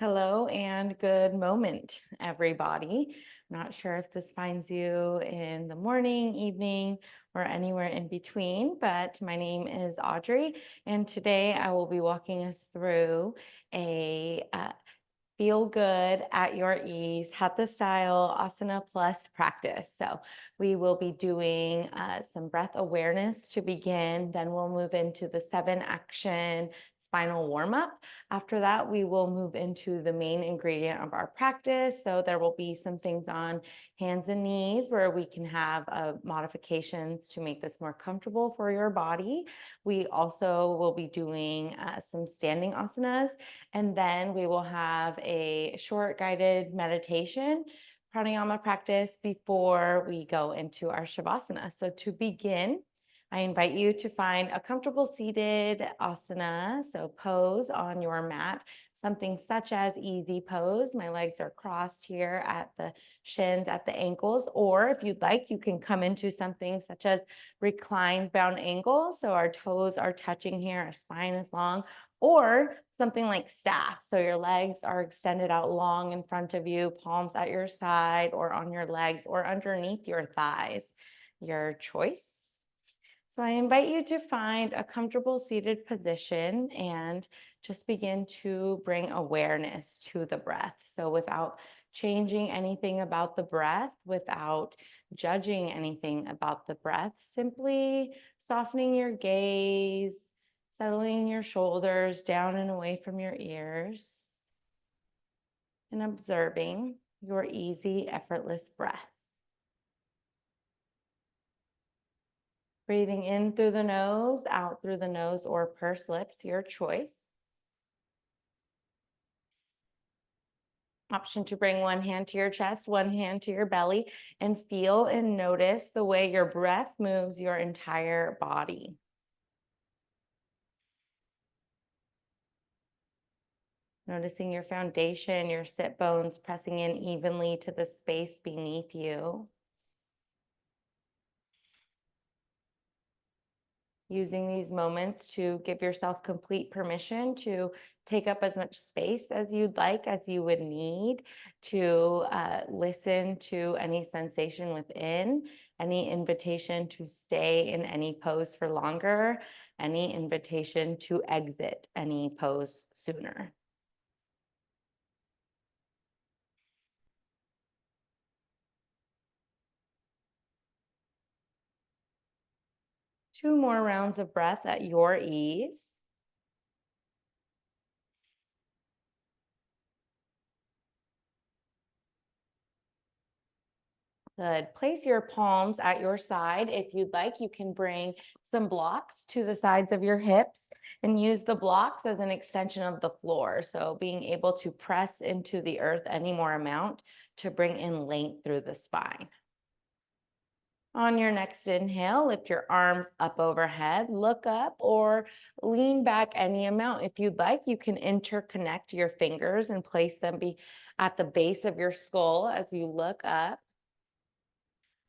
Hello and good moment, everybody. I'm not sure if this finds you in the morning, evening, or anywhere in between, but my name is Audrey, and today I will be walking us through a feel good at your ease, Hatha style asana plus practice. So we will be doing some breath awareness to begin. Then we'll move into the 7-action spinal warm up. After that, we will move into the main ingredient of our practice. So there will be some things on hands and knees where we can have modifications to make this more comfortable for your body. We also will be doing some standing asanas, and then we will have a short guided meditation, pranayama practice before we go into our shavasana. So to begin, I invite you to find a comfortable seated asana, so pose on your mat, something such as easy pose. My legs are crossed here at the shins, at the ankles, or if you'd like, you can come into something such as reclined bound angle. So our toes are touching here, our spine is long, or something like staff. So your legs are extended out long in front of you, palms at your side or on your legs or underneath your thighs, your choice. So I invite you to find a comfortable seated position and just begin to bring awareness to the breath. So without changing anything about the breath, without judging anything about the breath, simply softening your gaze, settling your shoulders down and away from your ears, and observing your easy, effortless breath. Breathing in through the nose, out through the nose, or pursed lips, your choice. Option to bring one hand to your chest, one hand to your belly, and feel and notice the way your breath moves your entire body. Noticing your foundation, your sit bones pressing in evenly to the space beneath you. Using these moments to give yourself complete permission to take up as much space as you'd like, as you would need, to listen to any sensation within, any invitation to stay in any pose for longer, any invitation to exit any pose sooner. Two more rounds of breath at your ease. Good. Place your palms at your side. If you'd like, you can bring some blocks to the sides of your hips and use the blocks as an extension of the floor. So being able to press into the earth any more amount to bring in length through the spine. On your next inhale, lift your arms up overhead, look up or lean back any amount. If you'd like, you can interconnect your fingers and place them at the base of your skull as you look up.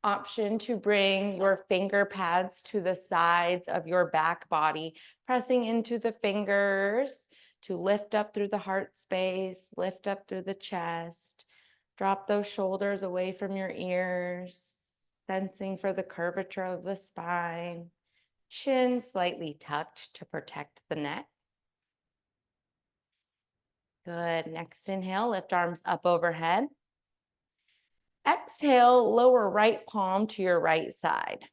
Option to bring your finger pads to the sides of your back body, pressing into the fingers to lift up through the heart space, lift up through the chest, drop those shoulders away from your ears, sensing for the curvature of the spine, chin slightly tucked to protect the neck. Good. Next inhale, lift arms up overhead. Exhale, lower right palm to your right side.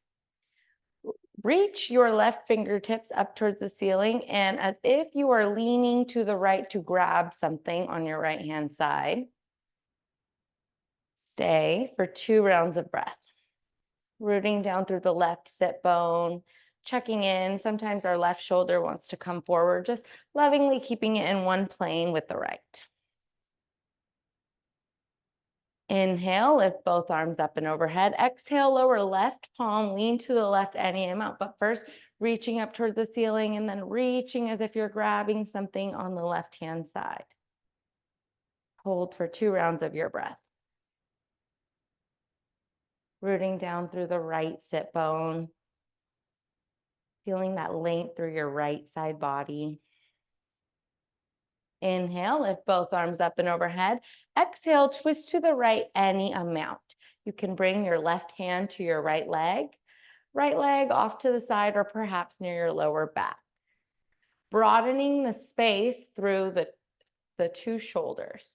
Reach your left fingertips up towards the ceiling, and as if you are leaning to the right to grab something on your right hand side, stay for 2 rounds of breath. Rooting down through the left sit bone, checking in. Sometimes our left shoulder wants to come forward, just lovingly keeping it in one plane with the right. Inhale, lift both arms up and overhead. Exhale, lower left palm, lean to the left any amount, but first reaching up towards the ceiling and then reaching as if you're grabbing something on the left-hand side. Hold for 2 rounds of your breath. Rooting down through the right sit bone, feeling that length through your right side body. Inhale, lift both arms up and overhead. Exhale, twist to the right any amount. You can bring your left hand to your right leg off to the side, or perhaps near your lower back. Broadening the space through the two shoulders.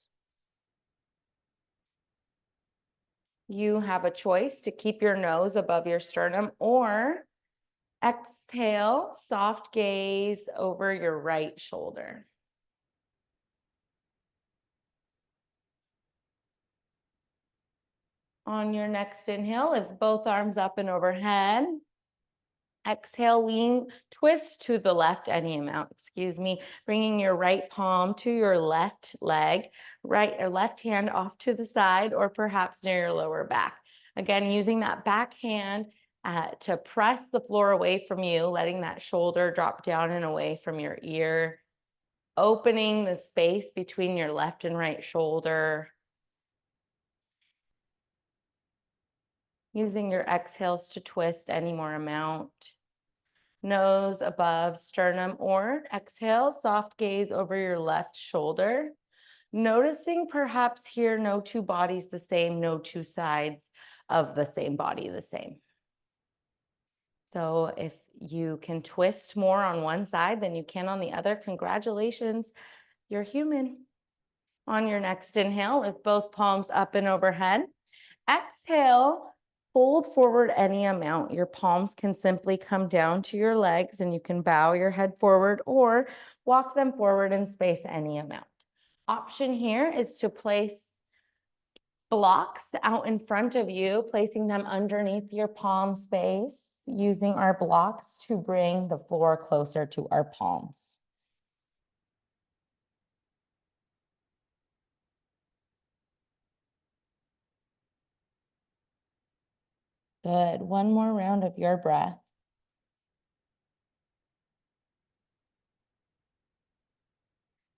You have a choice to keep your nose above your sternum, or exhale, soft gaze over your right shoulder. On your next inhale, lift both arms up and overhead. Exhale, lean, twist to the left any amount, bringing your right palm to your left leg, right or left hand off to the side, or perhaps near your lower back. Again, using that back hand to press the floor away from you, letting that shoulder drop down and away from your ear, opening the space between your left and right shoulder. Using your exhales to twist any more amount. Nose above sternum, or exhale, soft gaze over your left shoulder. Noticing perhaps here, no two bodies the same, no two sides of the same body the same. So if you can twist more on one side than you can on the other, congratulations, you're human. On your next inhale, lift both palms up and overhead. Exhale, fold forward any amount. Your palms can simply come down to your legs, and you can bow your head forward or walk them forward in space any amount. Option here is to place blocks out in front of you, placing them underneath your palm space, using our blocks to bring the floor closer to our palms. Good. One more round of your breath.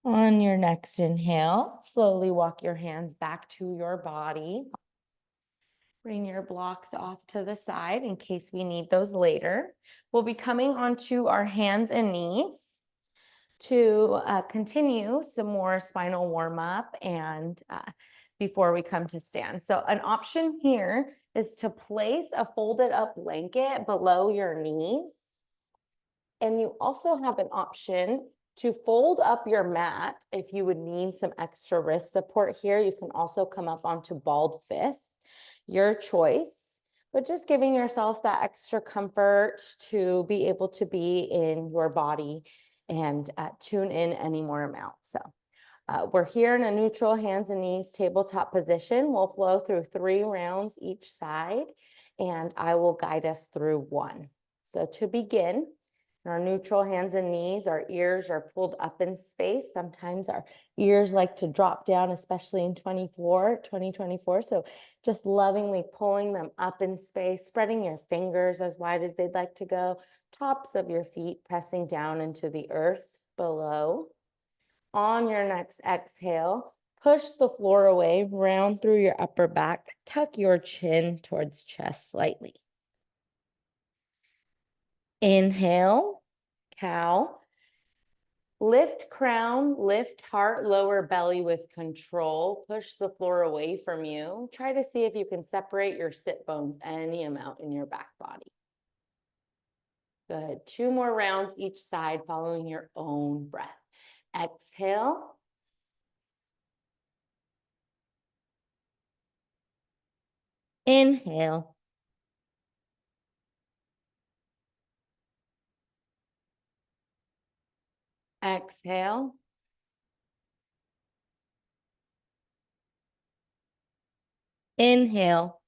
On your next inhale, slowly walk your hands back to your body. Bring your blocks off to the side in case we need those later. We'll be coming onto our hands and knees to continue some more spinal warm-up and before we come to stand. So an option here is to place a folded up blanket below your knees. And you also have an option to fold up your mat if you would need some extra wrist support here. You can also come up onto balled fists, your choice, but just giving yourself that extra comfort to be able to be in your body and tune in any more amount. So we're here in a neutral hands and knees tabletop position. We'll flow through 3 rounds each side, and I will guide us through 1. So to begin, in our neutral hands and knees, our ears are pulled up in space. Sometimes our ears like to drop down, especially in 2024. So just lovingly pulling them up in space, spreading your fingers as wide as they'd like to go, tops of your feet pressing down into the earth below. On your next exhale, push the floor away, round through your upper back, tuck your chin towards chest slightly. Inhale, cow. Lift crown, lift heart, lower belly with control. Push the floor away from you. Try to see if you can separate your sit bones any amount in your back body. Good. 2 more rounds each side, following your own breath. Exhale. Inhale. Exhale. Inhale.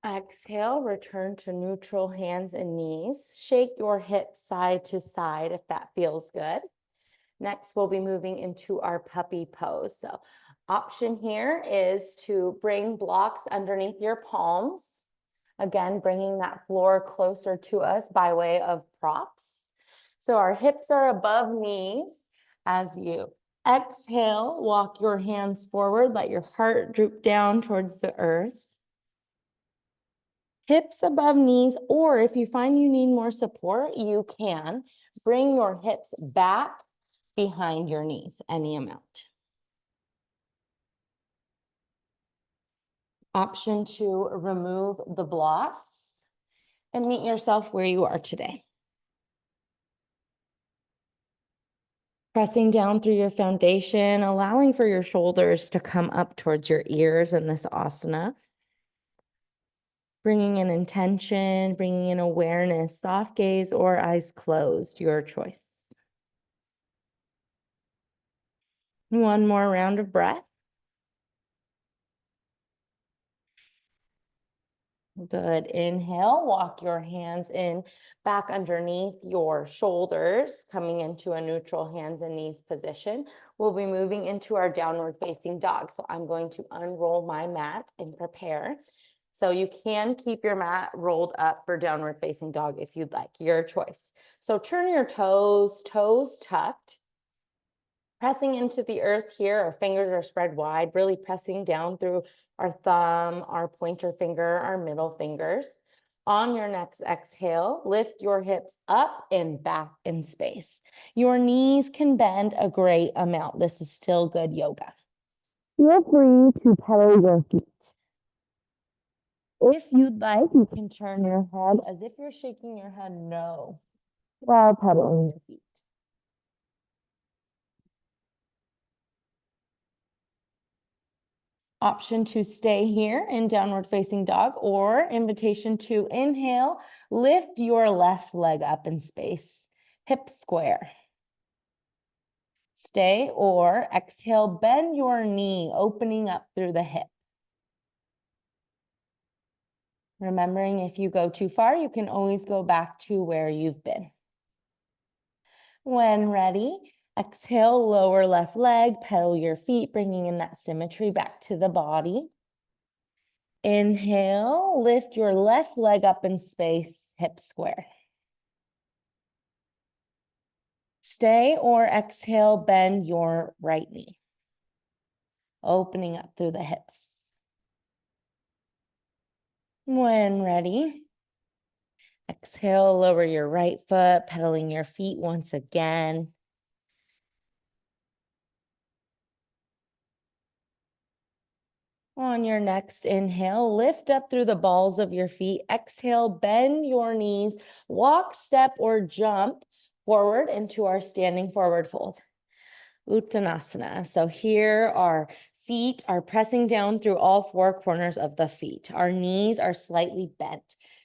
Exhale, return to neutral hands and knees. Shake your hips side to side if that feels good. Next, we'll be moving into our puppy pose. So option here is to bring blocks underneath your palms. Again, bringing that floor closer to us by way of props. So our hips are above knees. As you exhale, walk your hands forward. Let your heart droop down towards the earth. Hips above knees, or if you find you need more support, you can bring your hips back behind your knees, any amount. Option to remove the blocks and meet yourself where you are today. Pressing down through your foundation, allowing for your shoulders to come up towards your ears in this asana. Bringing in intention, bringing in awareness, soft gaze or eyes closed, your choice. One more round of breath. Good. Inhale, walk your hands in back underneath your shoulders, coming into a neutral hands and knees position. We'll be moving into our downward facing dog. So I'm going to unroll my mat and prepare. So you can keep your mat rolled up for downward facing dog if you'd like, your choice. So turn your toes tucked. Pressing into the earth here, our fingers are spread wide, really pressing down through our thumb, our pointer finger, our middle fingers. On your next exhale, lift your hips up and back in space. Your knees can bend a great amount. This is still good yoga. Feel free to pedal your feet. If you'd like, you can turn your head as if you're shaking your head no while pedaling your feet. Option to stay here in downward facing dog, or invitation to inhale, lift your left leg up in space, hip square. Stay, or exhale, bend your knee, opening up through the hip. Remembering if you go too far, you can always go back to where you've been. When ready, exhale, lower left leg, pedal your feet, bringing in that symmetry back to the body. Inhale, lift your left leg up in space, hip square. Stay, or exhale, bend your right knee, opening up through the hips. When ready, exhale, lower your right foot, pedaling your feet once again. On your next inhale, lift up through the balls of your feet. Exhale, bend your knees, walk, step, or jump forward into our standing forward fold. Uttanasana. So here our feet are pressing down through all four corners of the feet. Our knees are slightly bent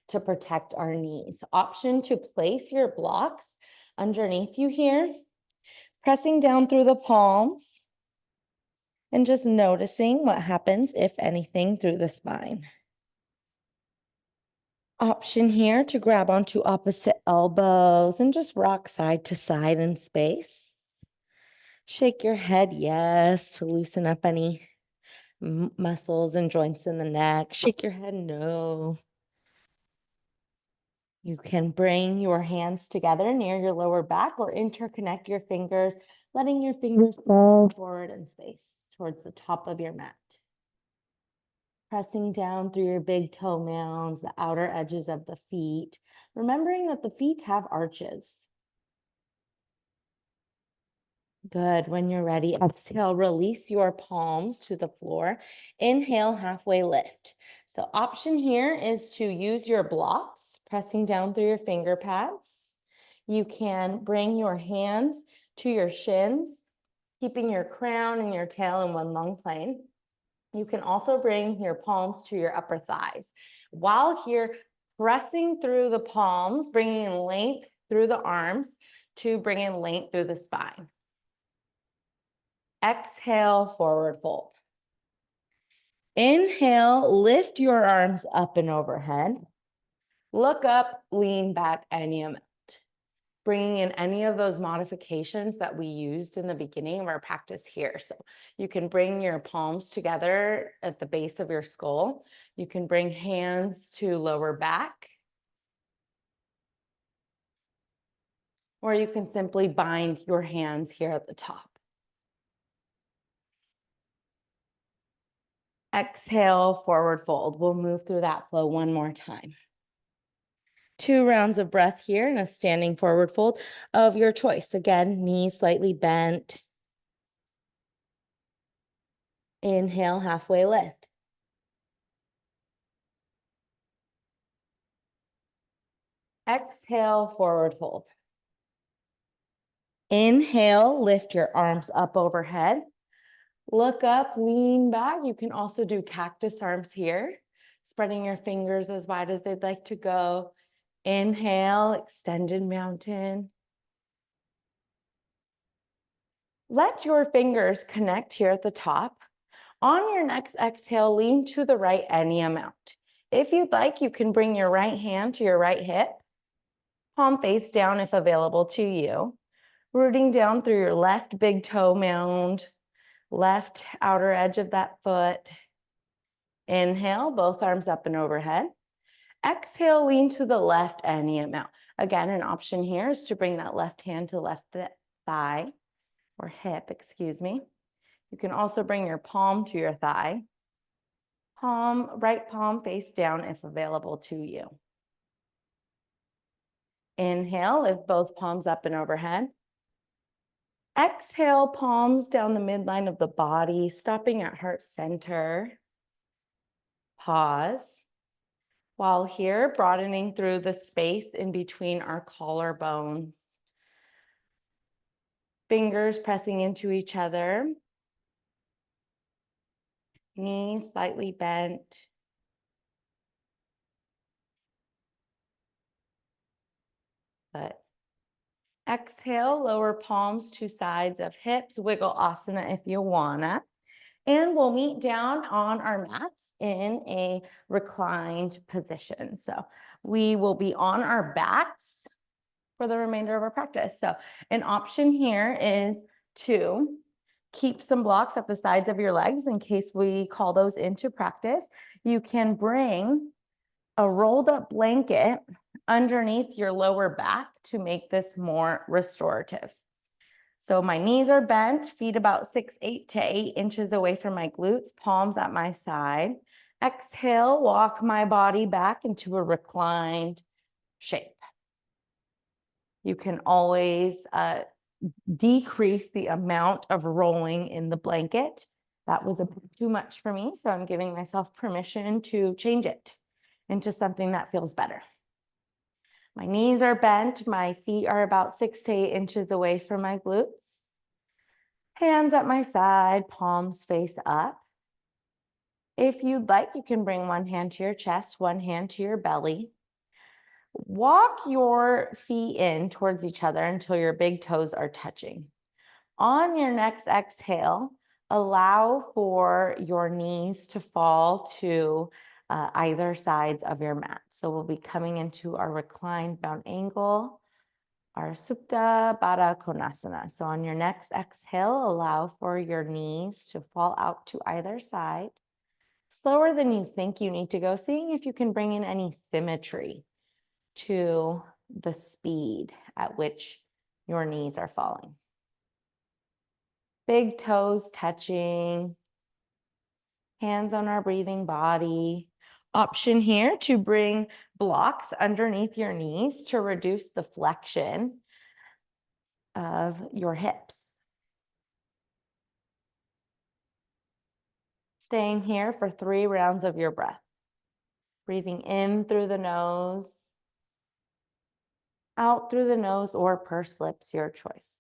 to protect our knees. Option to place your blocks underneath you here, pressing down through the palms and just noticing what happens, if anything, through the spine. Option here to grab onto opposite elbows and just rock side to side in space. Shake your head, yes, to loosen up any muscles and joints in the neck. Shake your head, no. You can bring your hands together near your lower back or interconnect your fingers, letting your fingers fall forward in space towards the top of your mat. Pressing down through your big toe mounds, the outer edges of the feet, remembering that the feet have arches. Good. When you're ready, exhale, release your palms to the floor. Inhale, halfway lift. So option here is to use your blocks, pressing down through your finger pads. You can bring your hands to your shins, keeping your crown and your tail in one long plane. You can also bring your palms to your upper thighs. While here, pressing through the palms, bringing in length through the arms to bring in length through the spine. Exhale, forward fold. Inhale, lift your arms up and overhead. Look up, lean back any amount. Bringing in any of those modifications that we used in the beginning of our practice here. So you can bring your palms together at the base of your skull. You can bring hands to lower back. Or you can simply bind your hands here at the top. Exhale, forward fold. We'll move through that flow one more time. 2 rounds of breath here in a standing forward fold of your choice. Again, knees slightly bent. Inhale, halfway lift. Exhale, forward fold. Inhale, lift your arms up overhead. Look up, lean back. You can also do cactus arms here, spreading your fingers as wide as they'd like to go. Inhale, extended mountain. Let your fingers connect here at the top. On your next exhale, lean to the right any amount. If you'd like, you can bring your right hand to your right hip, palm face down if available to you, rooting down through your left big toe mound, left outer edge of that foot. Inhale, both arms up and overhead. Exhale, lean to the left any amount. Again, an option here is to bring that left hand to left thigh or hip, excuse me. You can also bring your palm to your thigh. Right palm face down if available to you. Inhale, lift both palms up and overhead. Exhale, palms down the midline of the body, stopping at heart center. Pause. While here, broadening through the space in between our collarbones. Fingers pressing into each other. Knees slightly bent. But exhale, lower palms to sides of hips. Wiggle asana if you wanna. And we'll meet down on our mats in a reclined position. So we will be on our backs for the remainder of our practice. So an option here is to keep some blocks at the sides of your legs in case we call those into practice. You can bring a rolled up blanket underneath your lower back to make this more restorative. So my knees are bent, feet about 8 to 8 inches away from my glutes, palms at my side. Exhale, walk my body back into a reclined shape. You can always decrease the amount of rolling in the blanket. That was too much for me, so I'm giving myself permission to change it into something that feels better. My knees are bent, my feet are about 6 to 8 inches away from my glutes. Hands at my side, palms face up. If you'd like, you can bring one hand to your chest, one hand to your belly. Walk your feet in towards each other until your big toes are touching. On your next exhale, allow for your knees to fall to either sides of your mat. So we'll be coming into our reclined bound angle, our Supta Baddha Konasana. So on your next exhale, allow for your knees to fall out to either side. Slower than you think you need to go, seeing if you can bring in any symmetry to the speed at which your knees are falling. Big toes touching, hands on our breathing body. Option here to bring blocks underneath your knees to reduce the flexion of your hips. Staying here for 3 rounds of your breath. Breathing in through the nose, out through the nose, or pursed lips, your choice.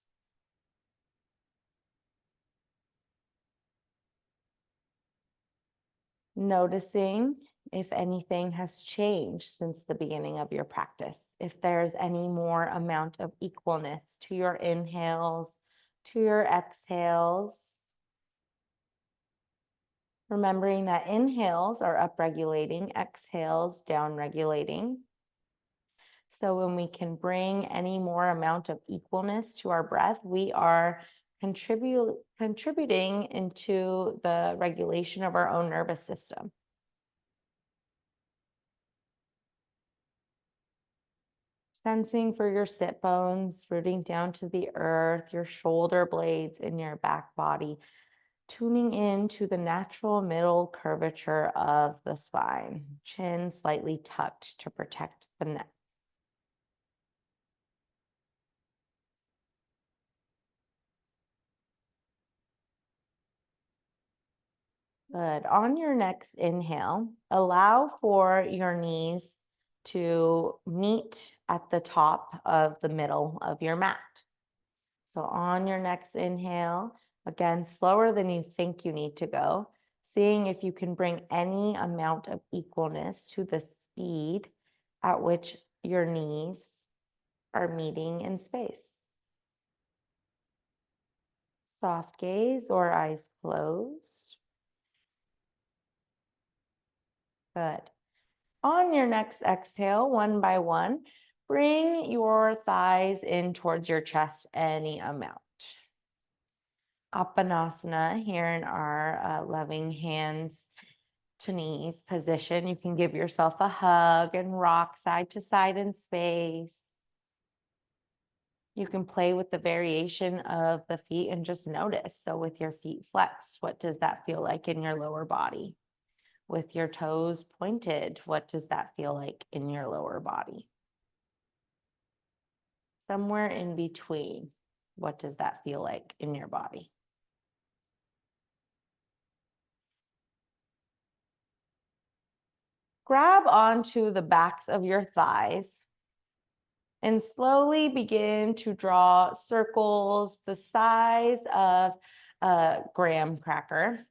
Noticing if anything has changed since the beginning of your practice, if there's any more amount of equalness to your inhales, to your exhales. Remembering that inhales are upregulating, exhales downregulating. So when we can bring any more amount of equalness to our breath, we are contributing into the regulation of our own nervous system. Sensing for your sit bones, rooting down to the earth, your shoulder blades in your back body, tuning into the natural middle curvature of the spine, chin slightly tucked to protect the neck. Good. On your next inhale, allow for your knees to meet at the top of the middle of your mat. So on your next inhale, again, slower than you think you need to go, seeing if you can bring any amount of equalness to the speed at which your knees are meeting in space. Soft gaze or eyes closed. Good. On your next exhale, one by one, bring your thighs in towards your chest any amount. Apanasana here in our loving hands to knees position. You can give yourself a hug and rock side to side in space. You can play with the variation of the feet and just notice. So with your feet flexed, what does that feel like in your lower body? With your toes pointed, what does that feel like in your lower body? Somewhere in between, what does that feel like in your body? Grab onto the backs of your thighs and slowly begin to draw circles the size of a graham cracker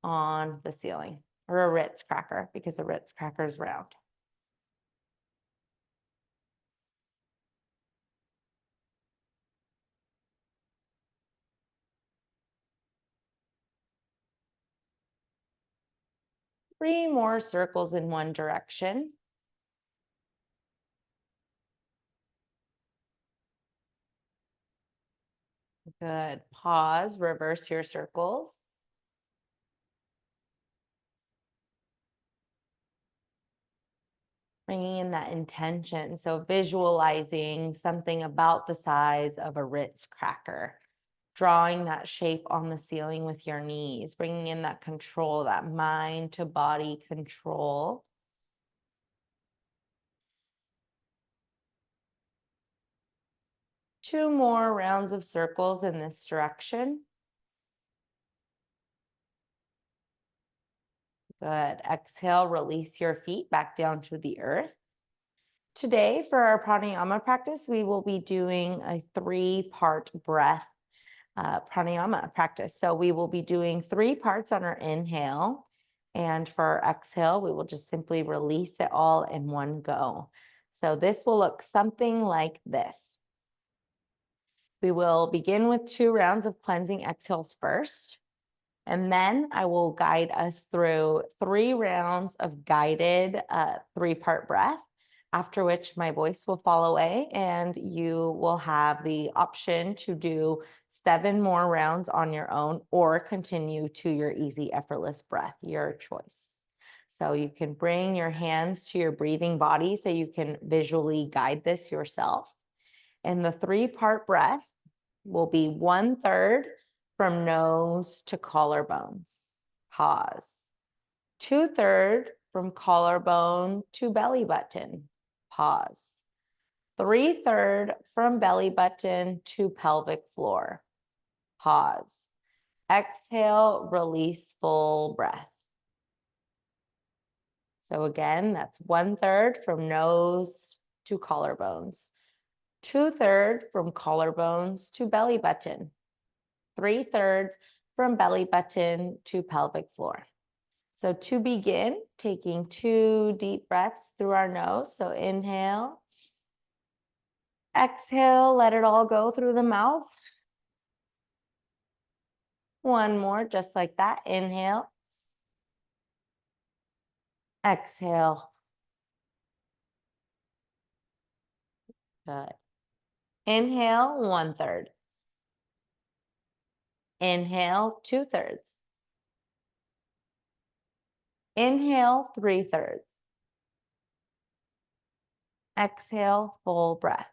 on the ceiling, or a Ritz cracker, because a Ritz cracker is round. Three more circles in one direction. Good. Pause, reverse your circles. Bringing in that intention. So visualizing something about the size of a Ritz cracker, drawing that shape on the ceiling with your knees, bringing in that control, that mind to body control. Two more rounds of circles in this direction. Good. Exhale, release your feet back down to the earth. Today, for our pranayama practice, we will be doing a 3-part breath pranayama practice. So we will be doing 3 parts on our inhale. And for our exhale, we will just simply release it all in one go. So this will look something like this. We will begin with 2 rounds of cleansing exhales first. And then I will guide us through 3 rounds of guided 3-part breath, after which my voice will fall away and you will have the option to do 7 more rounds on your own or continue to your easy, effortless breath, your choice. So you can bring your hands to your breathing body so you can visually guide this yourself. And the 3-part breath will be 1/3 from nose to collarbones. Pause. 2/3 from collarbone to belly button. Pause. 3/3 from belly button to pelvic floor. Pause. Exhale, release, full breath. So again, that's 1/3 from nose to collarbones. 2/3 from collarbones to belly button. 3/3 from belly button to pelvic floor. So to begin, taking 2 deep breaths through our nose. So inhale, exhale, let it all go through the mouth. One more, just like that. Inhale, exhale. Good. Inhale, 1/3. Inhale, 2/3. Inhale, 3/3. Exhale, full breath.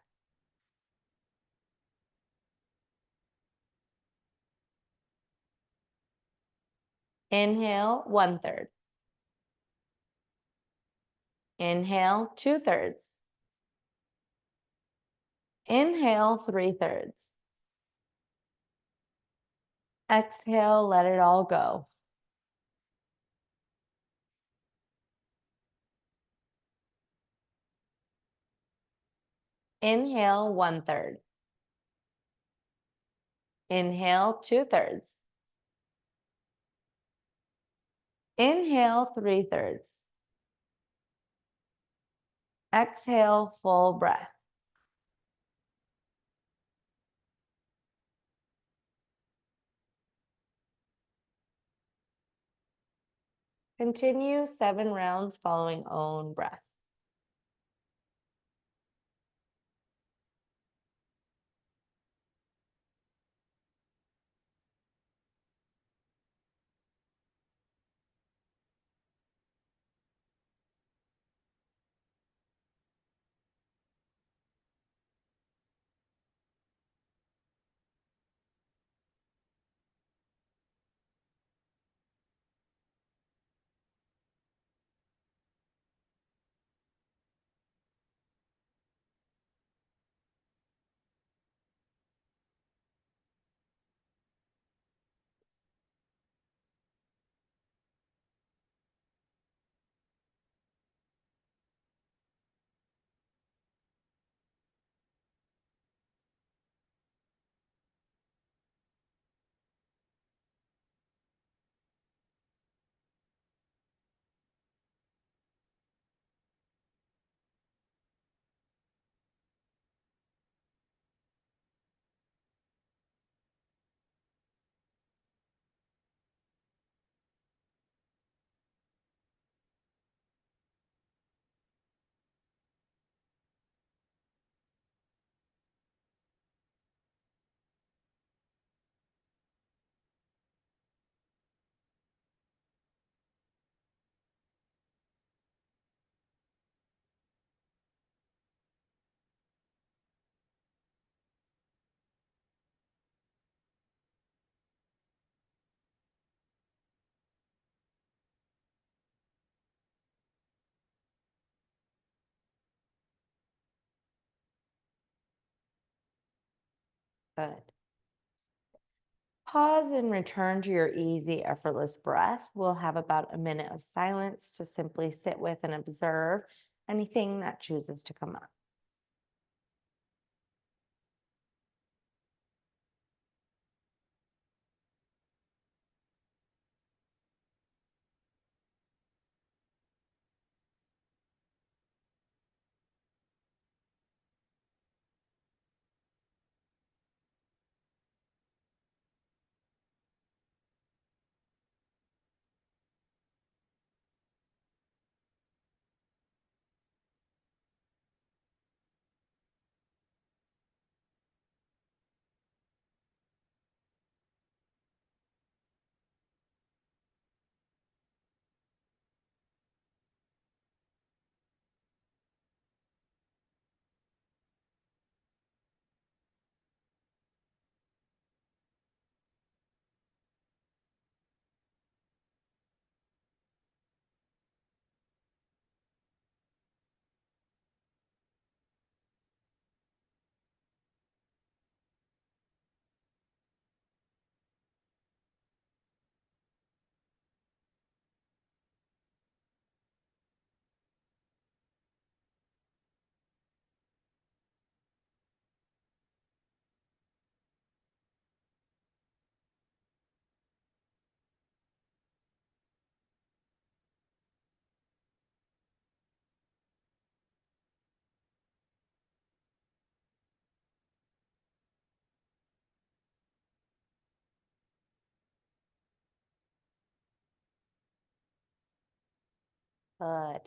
Inhale, 1/3. Inhale, 2/3. Inhale, 3/3. Exhale, let it all go. Inhale, 1/3. Inhale, 2/3. Inhale, 3/3. Exhale, full breath. Continue 7 rounds following own breath. Good. Pause and return to your easy, effortless breath. We'll have about a minute of silence to simply sit with and observe anything that chooses to come up. Good.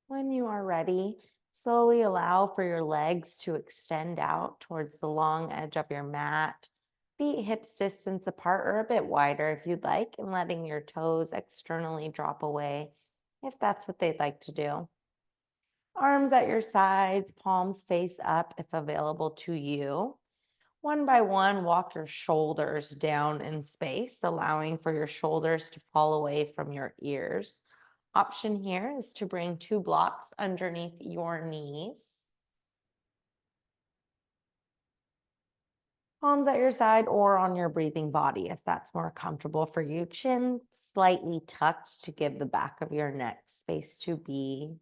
When you are ready, slowly allow for your legs to extend out towards the long edge of your mat. Feet hips distance apart or a bit wider if you'd like, and letting your toes externally drop away if that's what they'd like to do. Arms at your sides, palms face up if available to you. One by one, walk your shoulders down in space, allowing for your shoulders to fall away from your ears. Option here is to bring 2 blocks underneath your knees. Palms at your side or on your breathing body if that's more comfortable for you. Chin slightly tucked to give the back of your neck space to be.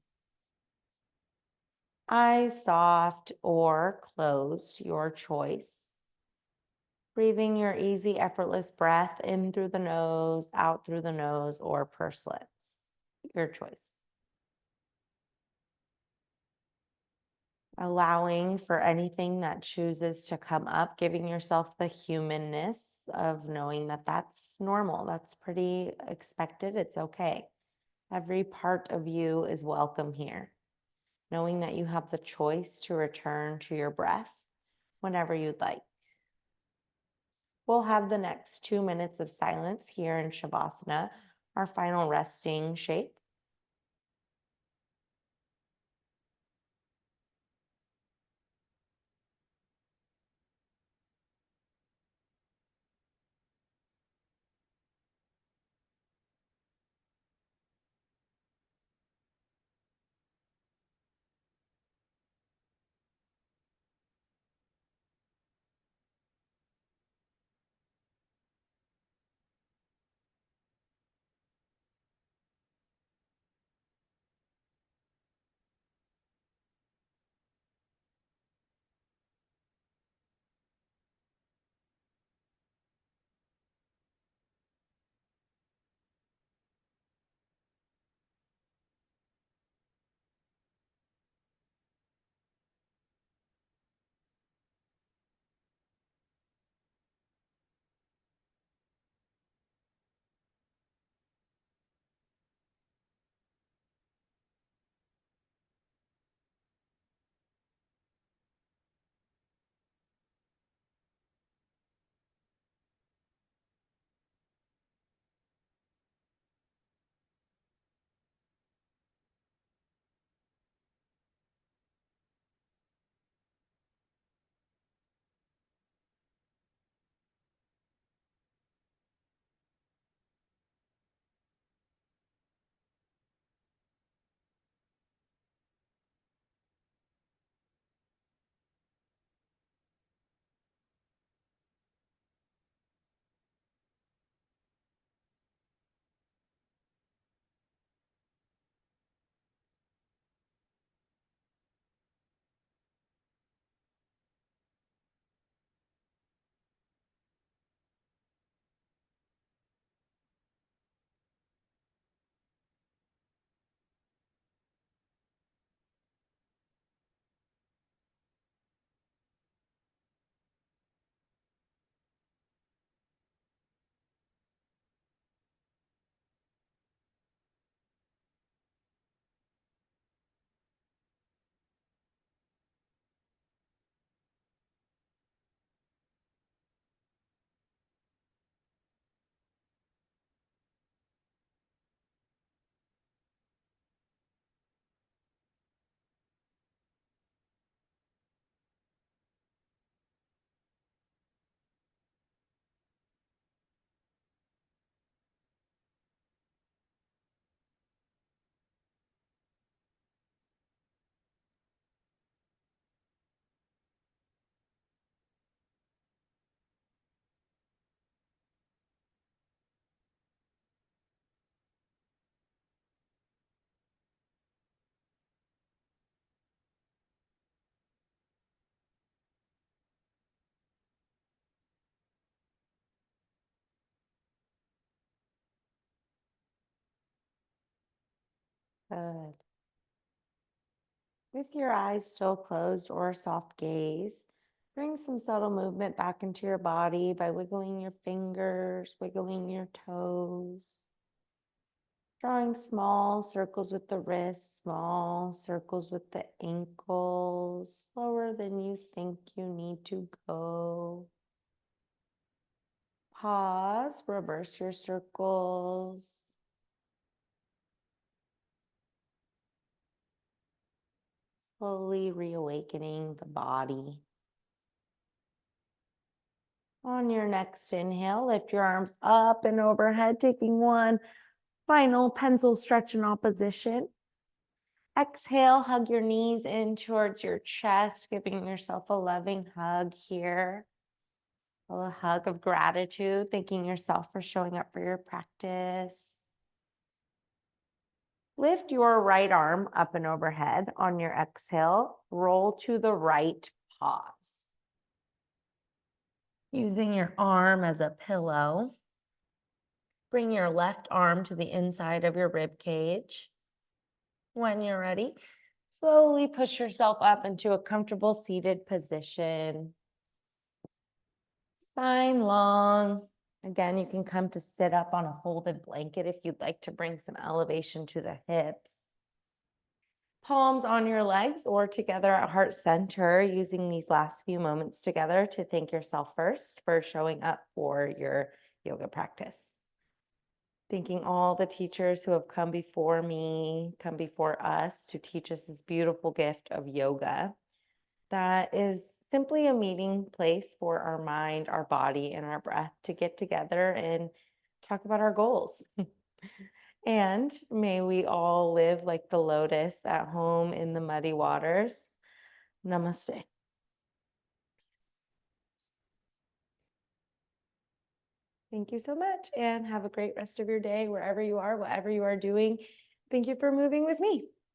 Eyes soft or closed, your choice. Breathing your easy, effortless breath in through the nose, out through the nose, or pursed lips. Your choice. Allowing for anything that chooses to come up, giving yourself the humanness of knowing that that's normal. That's pretty expected. It's okay. Every part of you is welcome here. Knowing that you have the choice to return to your breath whenever you'd like. We'll have the next 2 minutes of silence here in Shavasana, our final resting shape. Good. With your eyes still closed or a soft gaze, bring some subtle movement back into your body by wiggling your fingers, wiggling your toes, drawing small circles with the wrists, small circles with the ankles, slower than you think you need to go. Pause, reverse your circles. Slowly reawakening the body. On your next inhale, lift your arms up and overhead, taking one final pencil stretch in opposition. Exhale, hug your knees in towards your chest, giving yourself a loving hug here. A hug of gratitude, thanking yourself for showing up for your practice. Lift your right arm up and overhead on your exhale. Roll to the right, pause. Using your arm as a pillow, bring your left arm to the inside of your rib cage. When you're ready, slowly push yourself up into a comfortable seated position. Spine long. Again, you can come to sit up on a folded blanket if you'd like to bring some elevation to the hips. Palms on your legs or together at heart center, using these last few moments together to thank yourself first for showing up for your yoga practice. Thanking all the teachers who have come before me, come before us to teach us this beautiful gift of yoga that is simply a meeting place for our mind, our body, and our breath to get together and talk about our goals. And may we all live like the lotus at home in the muddy waters. Namaste. Thank you so much, and have a great rest of your day wherever you are, whatever you are doing. Thank you for moving with me.